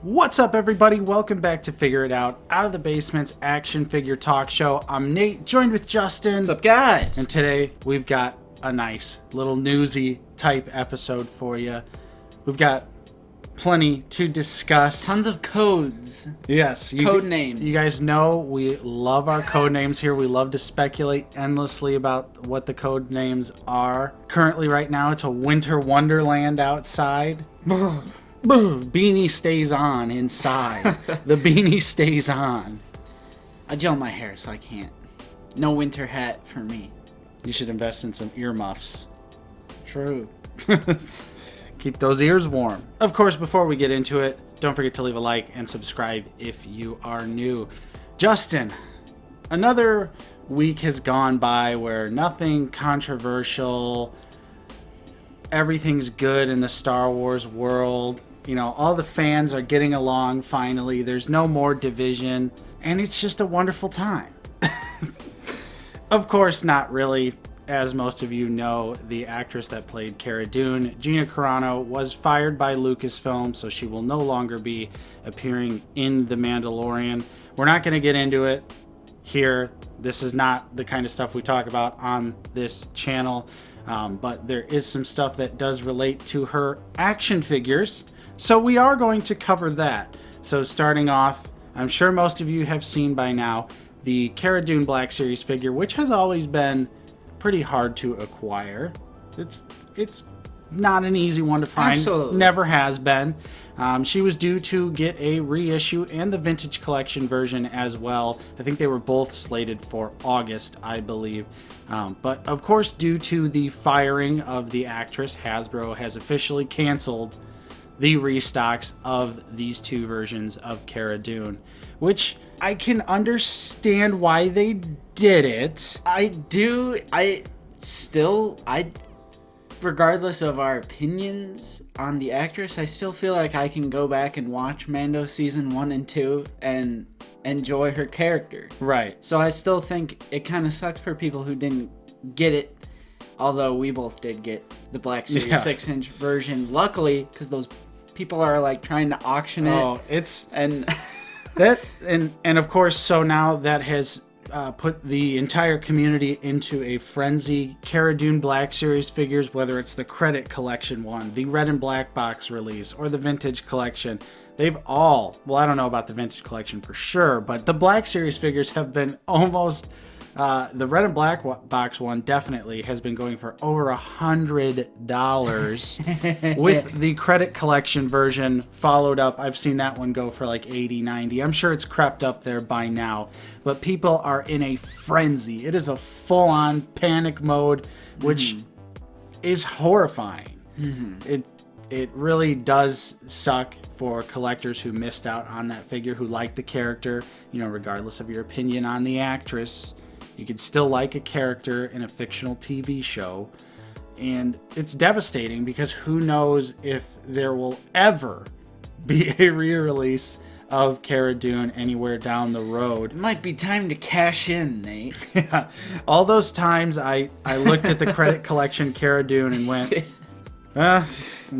What's up, everybody? Welcome back to Figure It Out of the Basement's action figure talk show. I'm Nate, joined with Justin. What's up, guys? And today we've got a nice little newsy type episode for you. We've got plenty to discuss. Tons of codes. Yes. Code names. You guys know we love our code names here. We love to speculate endlessly about what the code names are. Currently, right now, it's a winter wonderland outside. Beanie stays on inside. The beanie stays on. I gel my hair, so I can't. No winter hat for me. You should invest in some earmuffs. True. Keep those ears warm. Of course, before we get into it, don't forget to leave a like and subscribe if you are new. Justin, another week has gone by where nothing controversial, everything's good in the Star Wars world. You know, all the fans are getting along finally. There's no more division, and it's just a wonderful time. Of course, not really. As most of you know, the actress that played Cara Dune, Gina Carano, was fired by Lucasfilm, so she will no longer be appearing in The Mandalorian. We're not going to get into it here. This is not the kind of stuff we talk about on this channel, but there is some stuff that does relate to her action figures, so we are going to cover that. So starting off, I'm sure most of you have seen by now the Cara Dune Black Series figure, which has always been pretty hard to acquire. It's not an easy one to find. Absolutely. Never has been. She was due to get a reissue and the vintage collection version as well. I think they were both slated for August, I believe. But of course, due to the firing of the actress, Hasbro has officially canceled the restocks of these two versions of Cara Dune, which I can understand why they did it. I regardless of our opinions on the actress, I still feel like I can go back and watch Mando season 1 and 2 and enjoy her character. Right. So I still think it kind of sucks for people who didn't get it, although we both did get the Black Series 6-inch version, luckily, because those people are like trying to auction it. Oh, it's and that and of course, so now that has put the entire community into a frenzy. Cara Dune Black Series figures, whether it's the credit collection one, the red and black box release, or the vintage collection, they've all, well, I don't know about the vintage collection for sure, but the Black Series figures have been almost, the red and black box one definitely has been going for over $100 with the credit collection version followed up. I've seen that one go for like $80, $90. I'm sure it's crept up there by now, but people are in a frenzy. It is a full-on panic mode, which is horrifying. It really does suck for collectors who missed out on that figure, who like the character. You know, regardless of your opinion on the actress, you could still like a character in a fictional TV show. And it's devastating because who knows if there will ever be a re-release of Cara Dune anywhere down the road. it might be time to cash in, Nate. Yeah. All those times I looked at the credit collection Cara Dune and went, and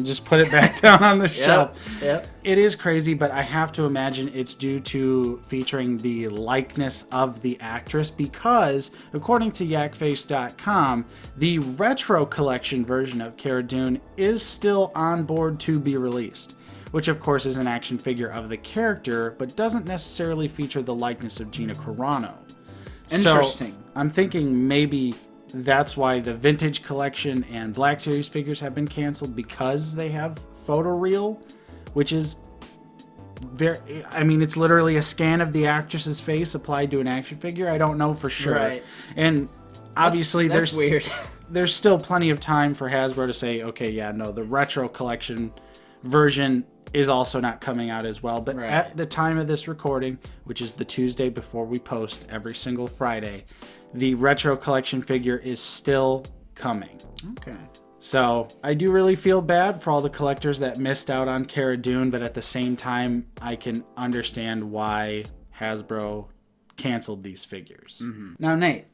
just put it back down on the shelf. Yep. It is crazy, but I have to imagine it's due to featuring the likeness of the actress because, according to yakface.com, the retro collection version of Cara Dune is still on board to be released, which of course is an action figure of the character, but doesn't necessarily feature the likeness of Gina Carano. Interesting. So I'm thinking maybe that's why the vintage collection and Black Series figures have been canceled, because they have photoreal, which is very, I mean, it's literally a scan of the actress's face applied to an action figure. I don't know for sure. Right. And obviously that's weird. There's still plenty of time for Hasbro to say, okay, yeah, no, the retro collection version is also not coming out as well. But at the time of this recording, which is the Tuesday before we post every single Friday, the retro collection figure is still coming. Okay. So I do really feel bad for all the collectors that missed out on Cara Dune, but at the same time, I can understand why Hasbro canceled these figures. Now, Nate,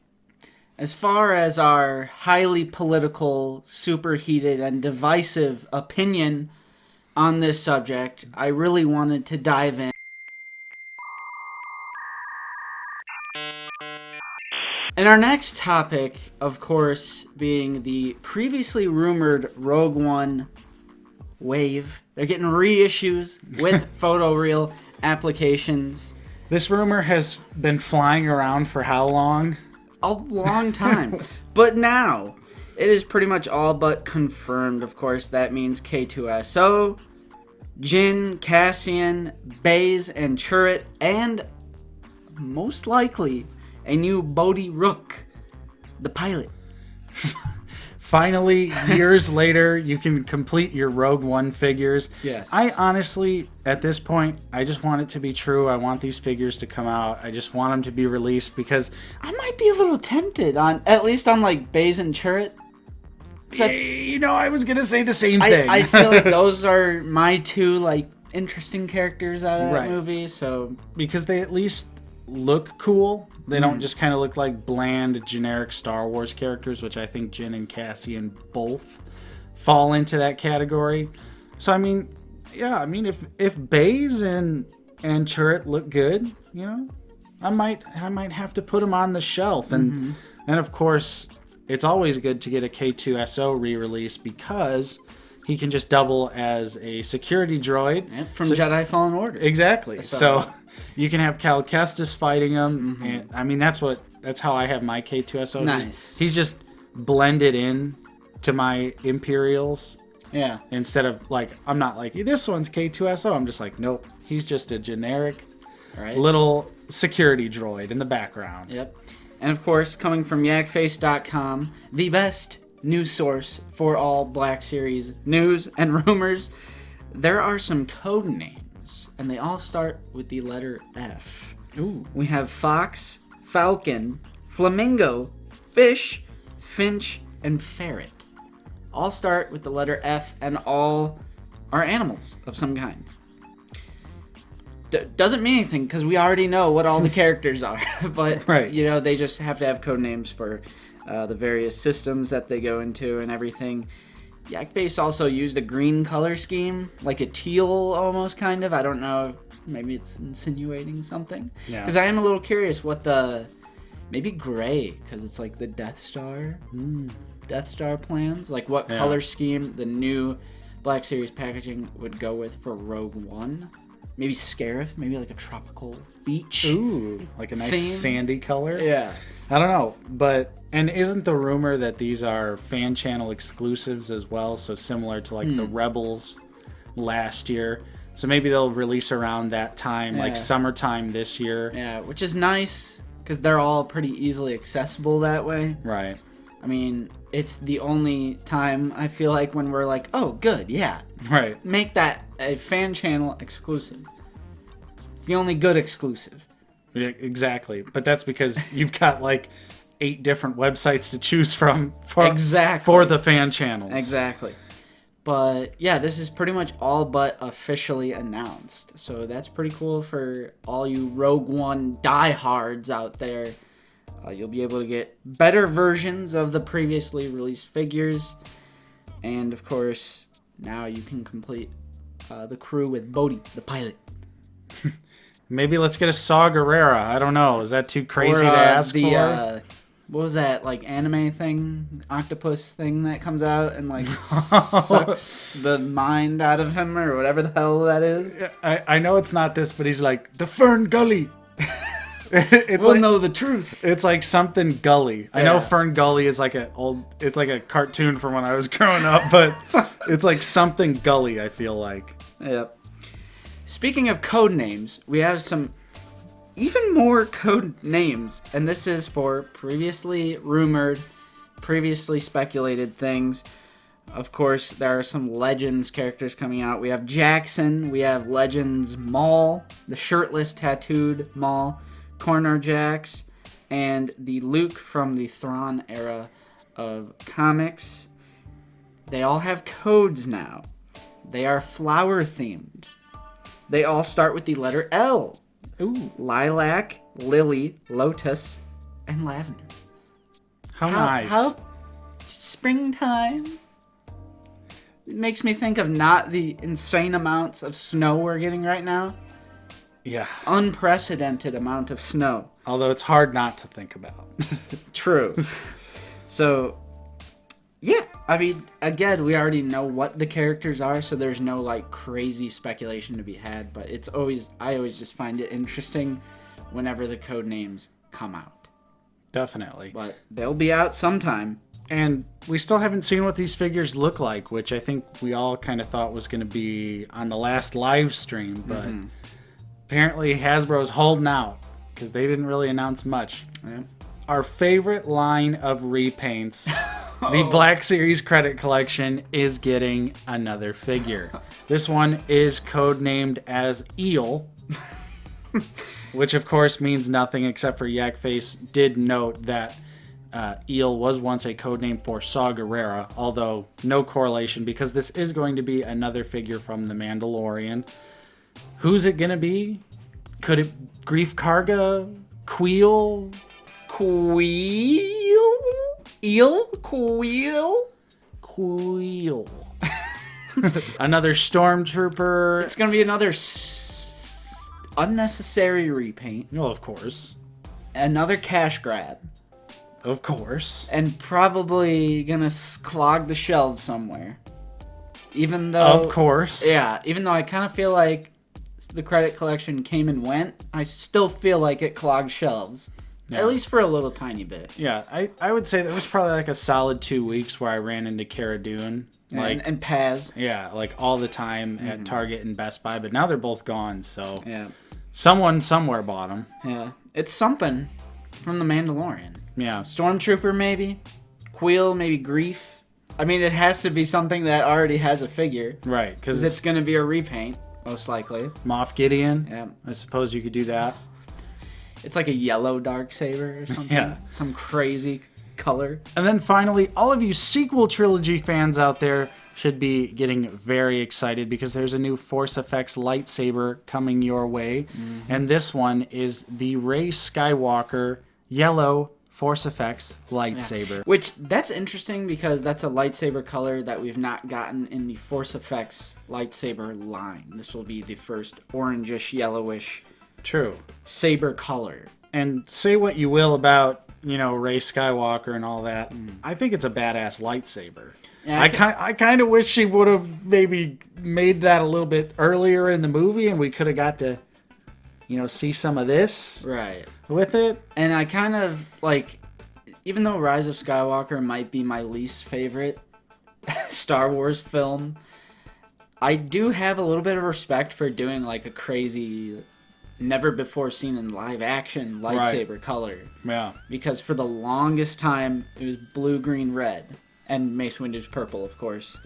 as far as our highly political, superheated, and divisive opinion on this subject, I really wanted to dive in. And our next topic, of course, being the previously rumored Rogue One wave. They're getting reissues with photoreal applications. This rumor has been flying around for how long? A long time. But now, it is pretty much all but confirmed. Of course, that means K2SO, Jyn, Cassian, Baze, and Chirrut, and most likely a new Bodhi Rook, the pilot. Finally, years later, you can complete your Rogue One figures. Yes. I honestly, at this point, I just want it to be true. I want these figures to come out. I just want them to be released because I might be a little tempted on, at least on like Baze and Chirrut. I was going to say the same thing. I feel like those are my two like interesting characters out of that Right. movie. So because they at least look cool. They don't just kind of look like bland, generic Star Wars characters, which I think Jyn and Cassian both fall into that category. So, I mean, yeah, if Baze and Chirrut look good, I might have to put them on the shelf. And of course, it's always good to get a K2SO re-release because he can just double as a security droid. Yep, from Jedi Fallen Order. Exactly. So you can have Cal Kestis fighting him. And I mean, that's how I have my K2SO. Nice. He's just blended in to my Imperials. Yeah. Instead of like, I'm not like, this one's K2SO. I'm just like, nope. He's just a generic little security droid in the background. Yep. And of course, coming from yakface.com, the best news source for all Black Series news and rumors, there are some code names, and they all start with the letter F. Ooh. We have Fox, Falcon, Flamingo, Fish, Finch, and Ferret. All start with the letter F, and all are animals of some kind. Doesn't mean anything, because we already know what all the characters are. But, right. They just have to have code names for the various systems that they go into and everything. Yakface also used a green color scheme, like a teal almost, kind of. I don't know. Maybe it's insinuating something. Yeah. Because I am a little curious what the... Maybe gray, because it's like the Death Star. Death Star plans. Like what color scheme the new Black Series packaging would go with for Rogue One. Maybe Scarif, maybe like a tropical beach. Ooh, like a nice theme. sandy color. Yeah. I don't know, and isn't the rumor that these are fan channel exclusives as well? So similar to like the Rebels last year. So maybe they'll release around that time, like summertime this year. Yeah, which is nice because they're all pretty easily accessible that way. Right. I mean, it's the only time I feel like when we're like, oh, good, yeah. Right. Make that a fan channel exclusive. It's the only good exclusive. Yeah, exactly. But that's because you've got like 8 different websites to choose from for the fan channels. Exactly. But yeah, this is pretty much all but officially announced. So that's pretty cool for all you Rogue One diehards out there. You'll be able to get better versions of the previously released figures. And of course, now you can complete the crew with Bodhi, the pilot. Maybe let's get a Saw Gerrera. I don't know. Is that too crazy to ask for? What was that, like, anime thing? Octopus thing that comes out and, like, sucks the mind out of him or whatever the hell that is? I know it's not this, but he's like, the Fern Gully. We'll know the truth. It's like something Gully. I know Fern Gully is like it's like a cartoon from when I was growing up, but it's like something Gully, I feel like. Yep. Speaking of code names, we have some even more code names, and this is for previously rumored, previously speculated things. Of course, there are some Legends characters coming out. We have Jackson, we have Legends Maul, the shirtless tattooed Maul, Corner Jax, and the Luke from the Thrawn era of comics. They all have codes now. They are flower themed. They all start with the letter L. Ooh. Lilac, Lily, Lotus, and Lavender. How nice. How springtime. It makes me think of not the insane amounts of snow we're getting right now. Yeah. Unprecedented amount of snow. Although it's hard not to think about. True. So, yeah. I mean, again, we already know what the characters are, so there's no, like, crazy speculation to be had. But I always just find it interesting whenever the code names come out. Definitely. But they'll be out sometime. And we still haven't seen what these figures look like, which I think we all kind of thought was going to be on the last live stream. But apparently Hasbro's holding out because they didn't really announce much. Yeah. Our favorite line of repaints, the Black Series Credit Collection, is getting another figure. This one is codenamed as Eel, which of course means nothing except for Yakface did note that Eel was once a codename for Saw Gerrera, although no correlation because this is going to be another figure from The Mandalorian. Who's it going to be? Could it Grief Karga? Queel? Eel? Queel? Another Stormtrooper. It's going to be another unnecessary repaint. Well, of course. Another cash grab. Of course. And probably gonna clog the shelves somewhere. Even though... Of course. Yeah, even though I kind of feel like the credit collection came and went, I still feel like it clogged shelves. Yeah. At least for a little tiny bit. Yeah, I would say that was probably like a solid 2 weeks where I ran into Cara Dune. Like, and Paz. Yeah, like all the time at Target and Best Buy, but now they're both gone, so... Yeah. Someone somewhere bought them. Yeah. It's something from The Mandalorian. Yeah. Stormtrooper, maybe. Queel, maybe Grief. I mean, it has to be something that already has a figure. Right, because it's going to be a repaint, most likely. Moff Gideon. Yeah. I suppose you could do that. It's like a yellow Darksaber or something. Yeah. Some crazy color. And then finally, all of you sequel trilogy fans out there should be getting very excited because there's a new Force Effects lightsaber coming your way. And this one is the Rey Skywalker yellow Force Effects lightsaber. Yeah. Which, that's interesting because that's a lightsaber color that we've not gotten in the Force Effects lightsaber line. This will be the first orangish, yellowish saber color. And say what you will about, you know, Rey Skywalker and all that. I think it's a badass lightsaber. Yeah, I kind of wish she would have maybe made that a little bit earlier in the movie and we could have got to, you know, see some of this with it. And I kind of, like, even though Rise of Skywalker might be my least favorite Star Wars film, I do have a little bit of respect for doing, like, a crazy, never before seen in live action lightsaber color. Yeah. Because for the longest time, it was blue, green, red. And Mace Windu's purple, of course.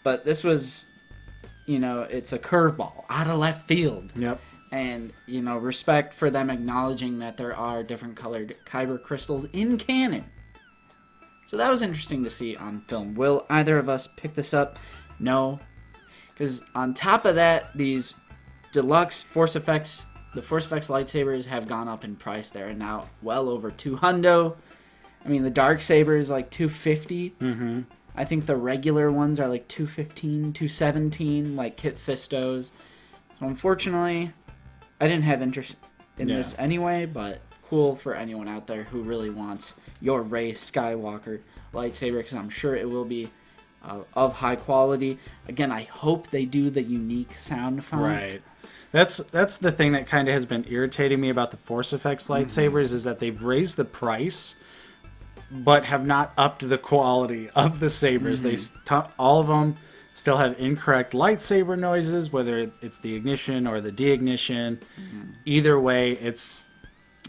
But this was, you know, it's a curveball out of left field. Yep. And, you know, respect for them acknowledging that there are different colored kyber crystals in canon. So that was interesting to see on film. Will either of us pick this up? No. Because on top of that, these deluxe Force Effects, the Force Effects lightsabers have gone up in price. They are now well over $200. I mean, the Darksaber is like $250. I think the regular ones are like $215, $217, like Kit Fisto's. So unfortunately, I didn't have interest in this anyway, but cool for anyone out there who really wants your Rey Skywalker lightsaber, because I'm sure it will be of high quality. Again, I hope they do the unique sound font. Right. That's the thing that kind of has been irritating me about the Force Effects lightsabers is that they've raised the price but have not upped the quality of the sabers. All of them still have incorrect lightsaber noises, whether it's the ignition or the deignition. Either way, it's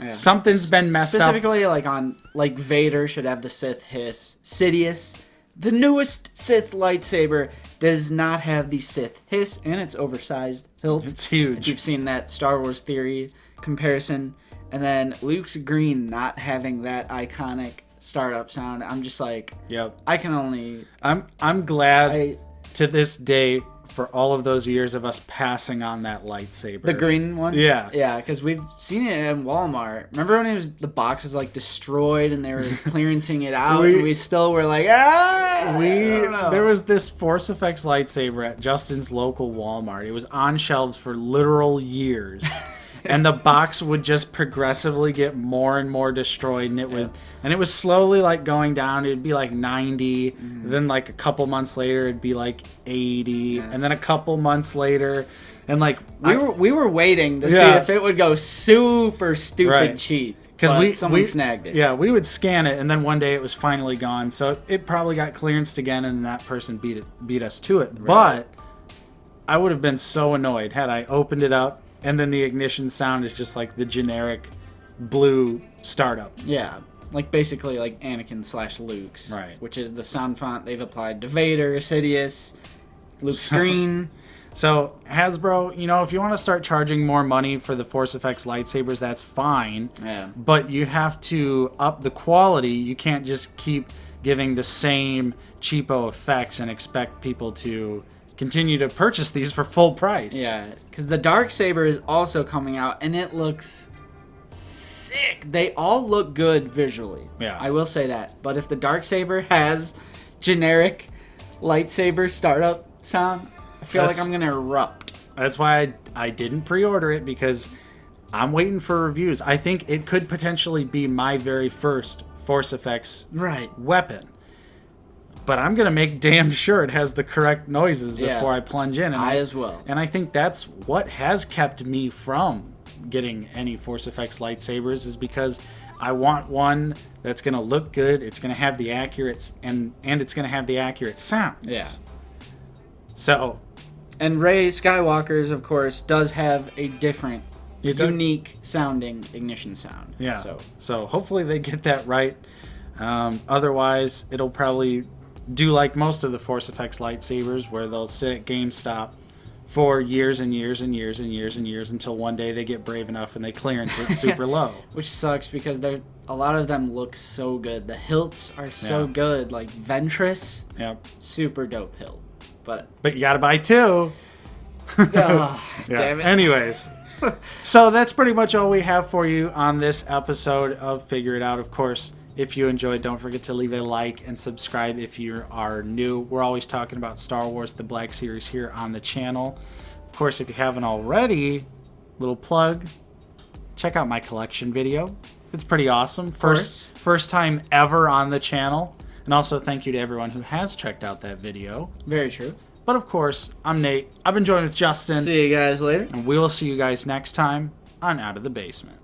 something's been messed up. Specifically, like Vader should have the Sith hiss. Sidious, the newest Sith lightsaber, does not have the Sith hiss, and it's oversized hilt. It's huge. If you've seen that Star Wars Theory comparison. And then Luke's green not having that iconic startup sound. I'm just like, yep. I can only... I'm glad to this day for all of those years of us passing on that lightsaber. The green one? Yeah. Yeah, because we've seen it in Walmart. Remember when the box was like destroyed and they were clearancing it out and we still were like, There was this Force Effects lightsaber at Justin's local Walmart. It was on shelves for literal years. And the box would just progressively get more and more destroyed, and it was slowly like going down. It'd be like 90, then like a couple months later it'd be like 80, and then a couple months later, and like we were waiting to see if it would go super stupid cheap because someone snagged it. Yeah, we would scan it, and then one day it was finally gone. So it probably got clearanced again, and that person beat us to it. Right. But I would have been so annoyed had I opened it up. And then the ignition sound is just like the generic blue startup. Yeah, like basically like Anakin/Luke's. Right. Which is the sound font they've applied to Vader, Sidious, Luke's green. So Hasbro, if you want to start charging more money for the Force Effects lightsabers, that's fine. Yeah. But you have to up the quality. You can't just keep giving the same cheapo effects and expect people to continue to purchase these for full price. Yeah, because the Darksaber is also coming out, and it looks sick. They all look good visually. Yeah. I will say that. But if the Darksaber has generic lightsaber startup sound, I feel like I'm going to erupt. That's why I didn't pre-order it, because I'm waiting for reviews. I think it could potentially be my very first Force Effects weapon. But I'm going to make damn sure it has the correct noises before I plunge in. And I as well. And I think that's what has kept me from getting any Force Effects lightsabers, is because I want one that's going to look good, it's going to have the accurate, and it's going to have the accurate sounds. Yeah. So. And Rey Skywalker's, of course, does have a different, unique sounding ignition sound. Yeah. So hopefully they get that right. Otherwise, it'll probably do like most of the Force Effects lightsabers, where they'll sit at GameStop for years and years and years and years and years until one day they get brave enough and they clearance it super low. Which sucks, because a lot of them look so good. The hilts are so good, like Ventress. Yep. Super dope hilt. But you gotta buy two. Damn it. Anyways. So that's pretty much all we have for you on this episode of Figure It Out. Of course, if you enjoyed, don't forget to leave a like and subscribe if you are new. We're always talking about Star Wars, the Black Series, here on the channel. Of course, if you haven't already, little plug, check out my collection video. It's pretty awesome. First time ever on the channel. And also thank you to everyone who has checked out that video. Very true. But of course, I'm Nate. I've been joined with Justin. See you guys later. And we will see you guys next time on Out of the Basement.